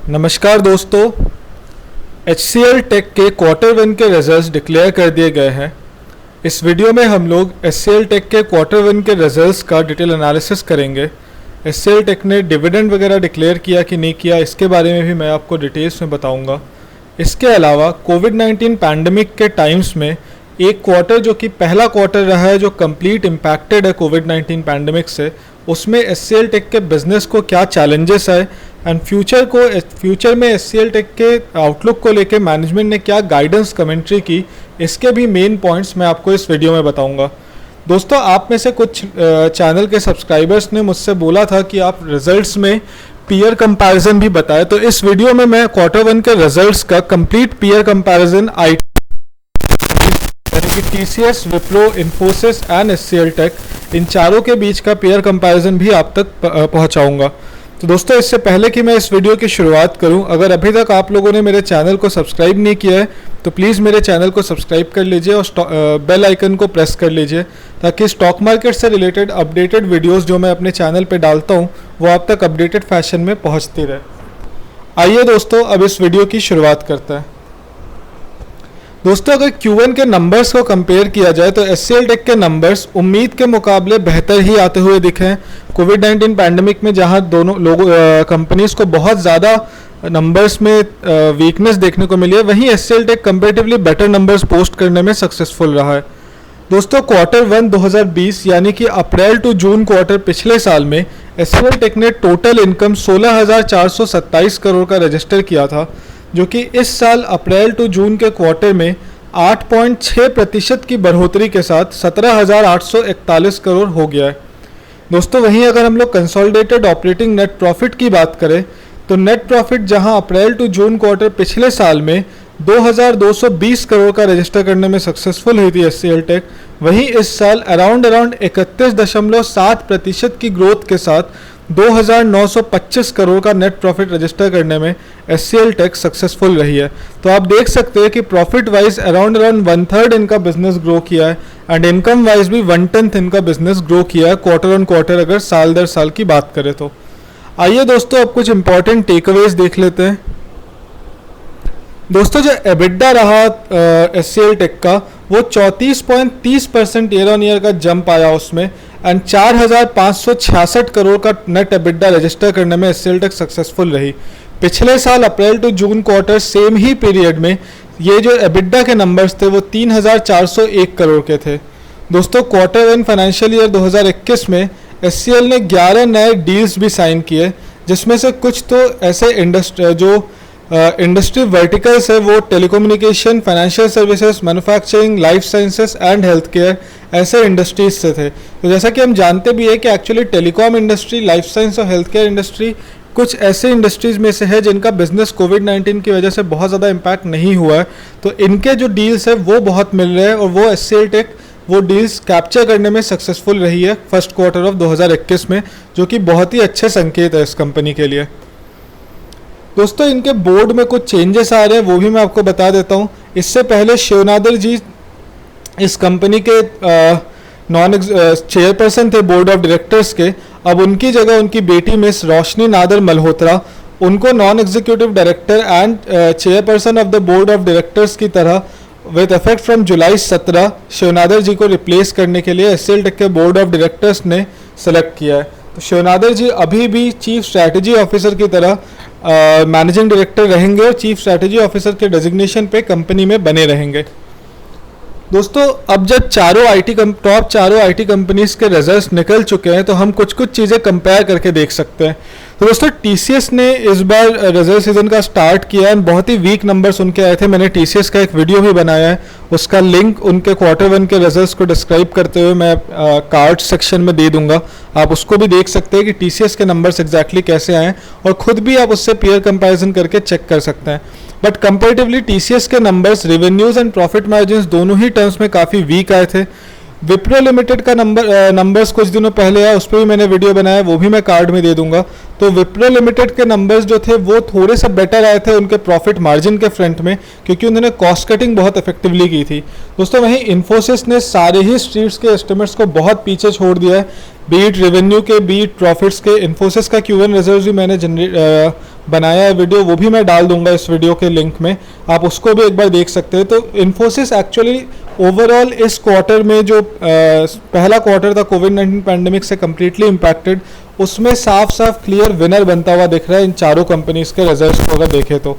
नमस्कार दोस्तों, HCL tech के क्वार्टर वन के रिजल्ट्स डिक्लेयर कर दिए गए हैं। इस वीडियो में हम लोग HCL टेक के क्वार्टर वन के रिजल्ट्स का डिटेल एनालिसिस करेंगे। HCL टेक ने डिविडेंड वगैरह डिक्लेयर किया कि नहीं किया, इसके बारे में भी मैं आपको डिटेल्स में बताऊंगा। इसके अलावा कोविड-19 पैंडमिक के टाइम्स में एक क्वार्टर जो कि पहला क्वार्टर रहा है जो कंप्लीट इम्पैक्टेड है कोविड-19 पैंडमिक से, उसमें HCL टेक के बिजनेस को क्या चैलेंजेस आए एंड फ्यूचर में HCL टेक के आउटलुक को लेके मैनेजमेंट ने क्या गाइडेंस कमेंट्री की, इसके भी मेन पॉइंट्स मैं आपको इस वीडियो में बताऊंगा। दोस्तों, आप में से कुछ चैनल के सब्सक्राइबर्स ने मुझसे बोला था कि आप रिजल्ट्स में पीयर कंपैरिजन भी बताएं, तो इस वीडियो में मैं क्वार्टर वन के रिजल्ट्स का कंप्लीट पीयर कंपैरिजन यानी कि TCS, Wipro, Infosys and HCL tech, इन चारों के बीच का पेयर कंपैरिजन भी आप तक पहुंचाऊंगा। तो दोस्तों, इससे पहले कि मैं इस वीडियो की शुरुआत करूं, अगर अभी तक आप लोगों ने मेरे चैनल को सब्सक्राइब नहीं किया है तो प्लीज़ मेरे चैनल को सब्सक्राइब कर लीजिए और बेल आइकन को प्रेस कर लीजिए ताकि स्टॉक मार्केट से रिलेटेड अपडेटेड वीडियोस जो मैं अपने चैनल पे डालता हूं वो आप तक अपडेटेड फैशन में पहुंचती रहे। आइए दोस्तों, अब इस वीडियो की शुरुआत करते हैं। दोस्तों, अगर Q1 के नंबर्स को कंपेयर किया जाए तो HCL टेक के नंबर्स उम्मीद के मुकाबले बेहतर ही आते हुए दिखे हैं। कोविड-19 पैंडमिक में जहां दोनों कंपनीज को बहुत ज़्यादा नंबर्स में वीकनेस देखने को मिली है, वहीं HCL tech comparatively better numbers post करने में सक्सेसफुल रहा है। दोस्तों, क्वार्टर वन 2020 यानी कि अप्रैल टू जून क्वार्टर पिछले साल में HCL टेक ने टोटल इनकम 16,427 करोड़ का रजिस्टर किया था, जो कि इस साल अप्रैल टू जून के क्वार्टर में 8.6% की बढ़ोतरी के साथ 17,841 करोड़ हो गया है। दोस्तों, वहीं अगर हम लोग कंसोलिडेटेड ऑपरेटिंग नेट प्रॉफिट की बात करें तो नेट प्रॉफिट जहां अप्रैल टू जून क्वार्टर पिछले साल में 2,220 करोड़ का रजिस्टर करने में सक्सेसफुल हुई थी HCL टेक, वहीं इस साल अराउंड 31.7% की ग्रोथ के साथ 2,925 करोड़ का नेट प्रॉफिट रजिस्टर करने में HCL टेक सक्सेसफुल रही है। तो आप देख सकते हैं कि प्रॉफिट वाइज अराउंड 1/3 इनका बिजनेस ग्रो किया है एंड इनकम वाइज भी 1/10 इनका बिजनेस ग्रो किया है क्वार्टर ऑन क्वार्टर अगर साल दर साल की बात करें तो। आइए दोस्तों, अब कुछ इंपॉर्टेंट टेकअवेज देख लेते हैं। दोस्तों, जो एबिडा रहा HCL टेक का वो 34.30% ईयर ऑन ईयर का जंप आया उसमें एंड 4,566 करोड़ का नेट एबिडा रजिस्टर करने में HCL टेक सक्सेसफुल रही। पिछले साल April to June quarter same ही पीरियड में ये जो एबिडा के नंबर्स थे वो 3,401 करोड़ के थे। दोस्तों, क्वार्टर वन फाइनेंशियल ईयर 2021 में HCL ने 11 नए डील्स भी साइन किए, जिसमें से कुछ तो ऐसे इंडस्ट्री वर्टिकल्स है, वो telecommunication, financial services, manufacturing, life sciences and health care ऐसे इंडस्ट्रीज से थे। तो जैसा कि हम जानते भी है कि actually telecom industry, life science और हेल्थ केयर इंडस्ट्री कुछ ऐसे इंडस्ट्रीज में से है जिनका बिजनेस कोविड-19 की वजह से बहुत ज़्यादा इम्पैक्ट नहीं हुआ है। तो इनके जो डील्स है वो बहुत मिल रहे हैं और वो HCL टेक वो डील्स कैप्चर करने में सक्सेसफुल रही है फर्स्ट क्वार्टर ऑफ 2021 में, जो कि बहुत ही अच्छे संकेत है इस कंपनी के लिए। दोस्तों, इनके बोर्ड में कुछ चेंजेस आ रहे हैं, वो भी मैं आपको बता देता हूँ। इससे पहले शिवनादर जी इस कंपनी के चेयरपर्सन थे बोर्ड ऑफ डायरेक्टर्स के। अब उनकी जगह उनकी बेटी मिस रोशनी नादर मल्होत्रा उनको non executive director and chairperson of the board of directors की तरह with effect from July 17 Shiv Nadar ji को रिप्लेस करने के लिए HCL टेक के बोर्ड ऑफ डायरेक्टर्स ने सेलेक्ट किया है। तो शिवनादर जी अभी भी चीफ स्ट्रैटेजी ऑफिसर की तरह मैनेजिंग डायरेक्टर रहेंगे और चीफ स्ट्रैटेजी ऑफिसर के डेजिग्नेशन पे कंपनी में बने रहेंगे। दोस्तों, अब जब टॉप चारों आईटी कंपनीज के रिजल्ट्स निकल चुके हैं तो हम कुछ चीज़ें कंपेयर करके देख सकते हैं। तो दोस्तों, TCS ने इस बार रिजल्ट सीजन का स्टार्ट किया है, बहुत ही वीक नंबर्स उनके आए थे। मैंने TCS का एक वीडियो भी बनाया है, उसका लिंक उनके क्वार्टर वन के रिजल्ट्स को डिस्क्राइब करते हुए मैं कार्ड सेक्शन में दे दूंगा, आप उसको भी देख सकते हैं कि TCS के नंबर्स एग्जैक्टली कैसे आए और खुद भी आप उससे पीयर कंपैरिजन करके चेक कर सकते हैं। बट कंपेरेटिवली TCS के numbers revenues and profit margins दोनों ही टर्म्स में काफ़ी वीक आए थे। विप्रो लिमिटेड का नंबर्स कुछ दिनों पहले आया, उस पर भी मैंने वीडियो बनाया, वो भी मैं कार्ड में दे दूंगा। तो विप्रो लिमिटेड के नंबर्स जो थे वो थोड़े से बेटर आए थे उनके प्रॉफिट मार्जिन के फ्रंट में, क्योंकि उन्होंने कॉस्ट कटिंग बहुत इफेक्टिवली की थी। दोस्तों, वहीं इन्फोसिस ने सारे ही स्ट्रीट्स के एस्टिमेट्स को बहुत पीछे छोड़ दिया है, बीट रेवेन्यू के, बीट प्रॉफिट्स के। इन्फोसिस का Q1 रिजल्ट भी मैंने बनाया है वीडियो, वो भी मैं डाल दूंगा इस वीडियो के लिंक में, आप उसको भी एक बार देख सकते हैं। तो इन्फोसिस एक्चुअली ओवरऑल इस क्वार्टर में जो पहला क्वार्टर था कोविड-19 पैंडेमिक से कम्प्लीटली इम्पैक्टेड, उसमें साफ साफ क्लियर विनर बनता हुआ दिख रहा है इन चारों कंपनीज के रिजल्ट्स को अगर देखें तो।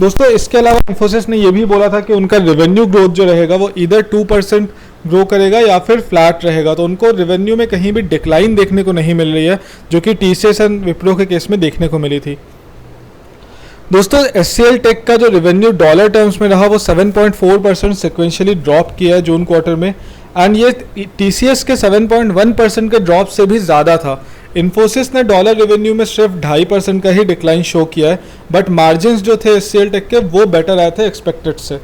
दोस्तों इसके अलावा इन्फोसिस ने ये भी बोला था कि उनका रेवेन्यू ग्रोथ जो रहेगा वो इधर 2% ग्रो करेगा या फिर फ्लैट रहेगा। तो उनको रेवेन्यू में कहीं भी डिक्लाइन देखने को नहीं मिल रही है, जो कि टीसीएस एंड विप्रो के केस में देखने को मिली थी। दोस्तों एचसीएल टेक का जो रेवेन्यू डॉलर टर्म्स में रहा वो 7.4% सिक्वेंशियली ड्रॉप किया है जून क्वार्टर में, एंड ये टीसीएस के 7.1% के ड्रॉप से भी ज़्यादा था। इन्फोसिस ने डॉलर रेवेन्यू में सिर्फ 2.5% का ही डिक्लाइन शो किया है, बट मार्जिन्स जो थे एचसीएल टेक के वो बेटर आए थे एक्सपेक्टेड से।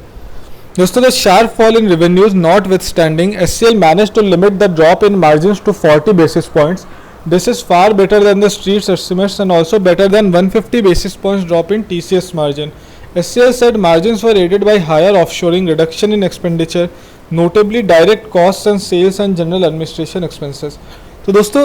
दोस्तों the sharp fall in revenues notwithstanding, HCL manage to limit the drop in margins to 40 basis points. This is far better than the street's estimates and also better than 150 basis points drop in TCS margin. SCL said margins were aided by higher offshoring, reduction in expenditure, notably direct costs and sales and general administration expenses. तो दोस्तों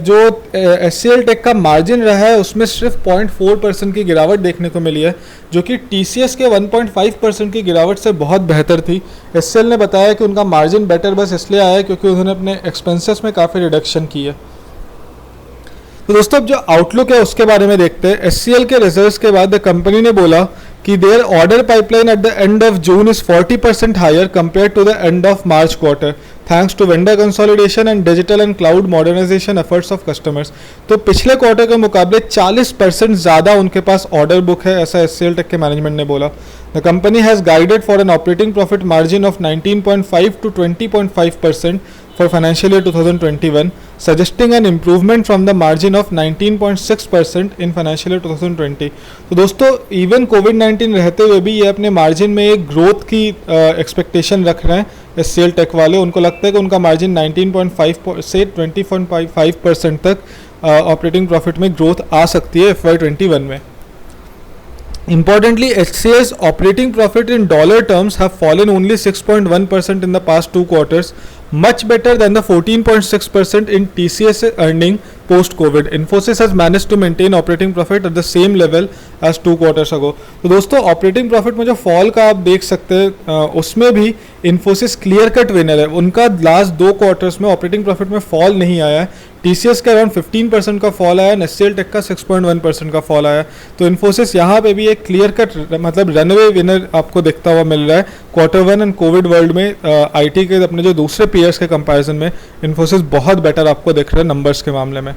जो HCL take का margin रहा है उसमें सिर्फ 0.4% की गिरावट देखने को मिली है, जो कि टीसीएस के 1.5% की गिरावट से बहुत बेहतर थी। एचसीएल ने बताया कि उनका मार्जिन बेटर बस इसलिए आया है क्योंकि उन्होंने अपने एक्सपेंसेस में काफ़ी रिडक्शन की है। तो दोस्तों अब जो आउटलुक है उसके बारे में देखते हैं। एचसीएल के रिजल्ट्स के बाद द कंपनी ने बोला कि their order pipeline at the end of June is 40% higher compare to the end of March quarter, thanks to vendor consolidation and digital and cloud modernisation efforts of customers. तो पिछले quarter के मुकाबले 40% ज़्यादा उनके पास order book है, ऐसा HCL take के management ने बोला। The company has guided for an operating profit margin of 19.5 to 20.5% for financial year 2021, suggesting an improvement from the margin of 19.6% in financial year 2020. तो दोस्तों इवन कोविड-19 रहते हुए भी ये अपने मार्जिन में एक ग्रोथ की एक्सपेक्टेशन रख रहे हैं एचसीएल टेक वाले। उनको लगता है कि उनका मार्जिन 19.5 से 20.5% तक ऑपरेटिंग प्रॉफिट में ग्रोथ आ सकती है FY21 में। Importantly, HCL's operating profit in dollar terms have fallen only 6.1% in the past 2 quarters, much better than the 14.6% in TCS earning post-COVID. Infosys has managed to maintain operating profit at the same level as 2 quarters ago. तो दोस्तों operating profit में जो fall का आप देख सकते हैं उसमें भी इन्फोसिस क्लियर कट विनर है। उनका लास्ट 2 क्वार्टर्स में ऑपरेटिंग प्रॉफिट में फॉल नहीं आया है। टीसीएस का अराउंड 15% का फॉल आया, एचसीएल टेक का 6.1% का फॉल आया। तो इन्फोसिस यहाँ पे भी एक क्लियर कट मतलब रनवे विनर आपको दिखता हुआ मिल रहा है क्वार्टर 1 एंड कोविड वर्ल्ड में। आईटी के अपने जो दूसरे पीयर्स के कंपैरिजन में इन्फोसिस बहुत बेटर आपको दिख रहा है नंबर्स के मामले में।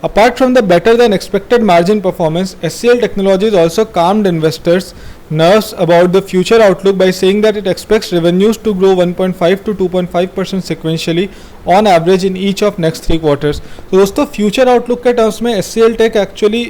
Apart from the better than expected margin performance, SCL Technologies also calmed investors' nerves about the future outlook by saying that it expects revenues to grow 1.5 to 2.5% sequentially on average in each of next 3 quarters. तो दोस्तों future outlook के terms में SCL Tech actually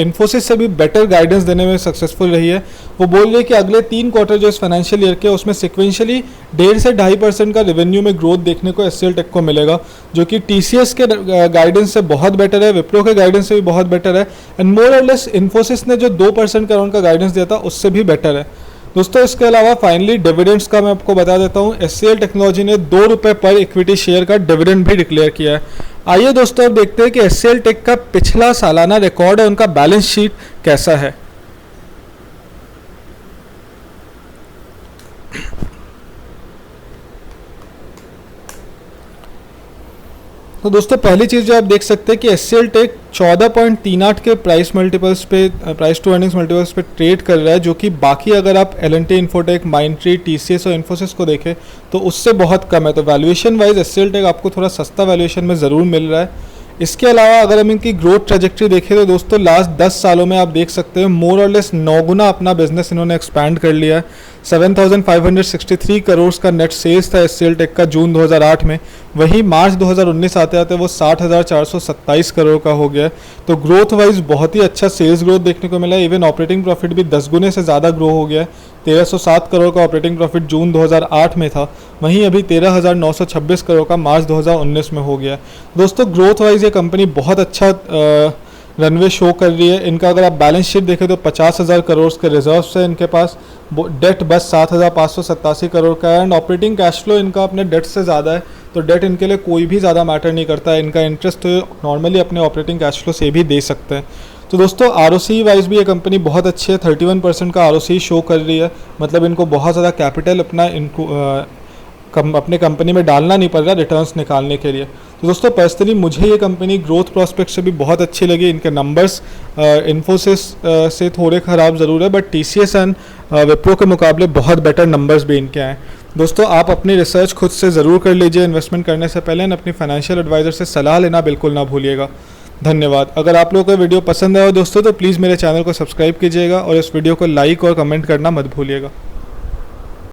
Infosys से भी better guidance देने में successful रही है। वो बोल रही है कि अगले 3 क्वार्टर जो इस फाइनेंशियल ईयर के उसमें सिक्वेंशियली 1.5 से 2.5% का रेवेन्यू में ग्रोथ देखने को SCL Tech को मिलेगा, जो कि TCS के गाइडेंस से बहुत बेटर है, विप्रो के गाइडेंस से भी बहुत बेटर है, एंड मोर और लेस इन्फोसिस ने जो 2% का अराउंड का गाइडेंस दिया था उससे भी बेटर है। दोस्तों इसके अलावा फाइनली डिविडेंड्स का मैं आपको बता देता हूँ। एचसीएल टेक्नोलॉजी ने ₹2 पर इक्विटी शेयर का डिविडेंड भी डिक्लेयर किया है। आइए दोस्तों अब देखते हैं कि एचसीएल टेक का पिछला सालाना रिकॉर्ड है, उनका बैलेंस शीट कैसा है। तो दोस्तों पहली चीज़ जो आप देख सकते हैं कि एचसीएल टेक 14.38 के प्राइस मल्टीपल्स पे प्राइस टू अर्निंग्स मल्टीपल्स पे ट्रेड कर रहा है, जो कि बाकी अगर आप एल&टी इन्फोटेक, माइंडट्री, टीसीएस और इन्फोसिस को देखें तो उससे बहुत कम है। तो वैल्यूएशन वाइज एचसीएल टेक आपको थोड़ा सस्ता वैल्यूएशन में ज़रूर मिल रहा है। इसके अलावा अगर हम इनकी ग्रोथ ट्रेजेक्ट्री देखें तो दोस्तों लास्ट 10 सालों में आप देख सकते हैं मोर और लेस 9 गुना अपना बिजनेस इन्होंने एक्सपैंड कर लिया है। 7,563 करोड़ का नेट सेल्स था एचसीएल टेक का जून 2008 में, वही मार्च 2019 आते आते वो 60,427 करोड़ का हो गया। तो ग्रोथ वाइज बहुत ही अच्छा सेल्स ग्रोथ देखने को मिला है। इवन ऑपरेटिंग प्रॉफिट भी 10 गुने से ज़्यादा ग्रो हो गया है। 1,307 करोड़ का ऑपरेटिंग प्रॉफिट जून 2008 में था, वहीं अभी 13,926 करोड़ का मार्च 2019 में हो गया। दोस्तों ग्रोथ वाइज ये कंपनी बहुत अच्छा रनवे शो कर रही है। इनका अगर आप बैलेंस शीट देखें तो 50,000 करोड़ के रिजर्व्स है इनके पास, डेट बस 7,587 करोड़ का है, एंड ऑपरेटिंग कैश फ्लो इनका अपने डेट से ज़्यादा है। तो डेट इनके लिए कोई भी ज़्यादा मैटर नहीं करता है। इनका इंटरेस्ट तो नॉर्मली अपने ऑपरेटिंग कैश फ्लो से भी दे सकते हैं। तो दोस्तों ROCE वाइज भी ये कंपनी बहुत अच्छी है, 31% का ROCE शो कर रही है। मतलब इनको बहुत ज़्यादा कैपिटल अपने कंपनी में डालना नहीं पड़ रहा रिटर्न्स निकालने के लिए। तो दोस्तों पर्सनली मुझे ये कंपनी ग्रोथ प्रोस्पेक्ट से भी बहुत अच्छी लगी। इनके नंबर्स इन्फोसिस से थोड़े ख़राब ज़रूर है, बट TCS एंड विप्रो के मुकाबले बहुत बेटर नंबर्स भी इनके हैं। दोस्तों आप अपनी रिसर्च खुद से ज़रूर कर लीजिए इन्वेस्टमेंट करने से पहले, और अपनी फाइनेंशियल एडवाइज़र से सलाह लेना बिल्कुल ना भूलिएगा। धन्यवाद। अगर आप लोगों को वीडियो पसंद आया हो दोस्तों तो प्लीज़ मेरे चैनल को सब्सक्राइब कीजिएगा और इस वीडियो को लाइक और कमेंट करना मत भूलिएगा।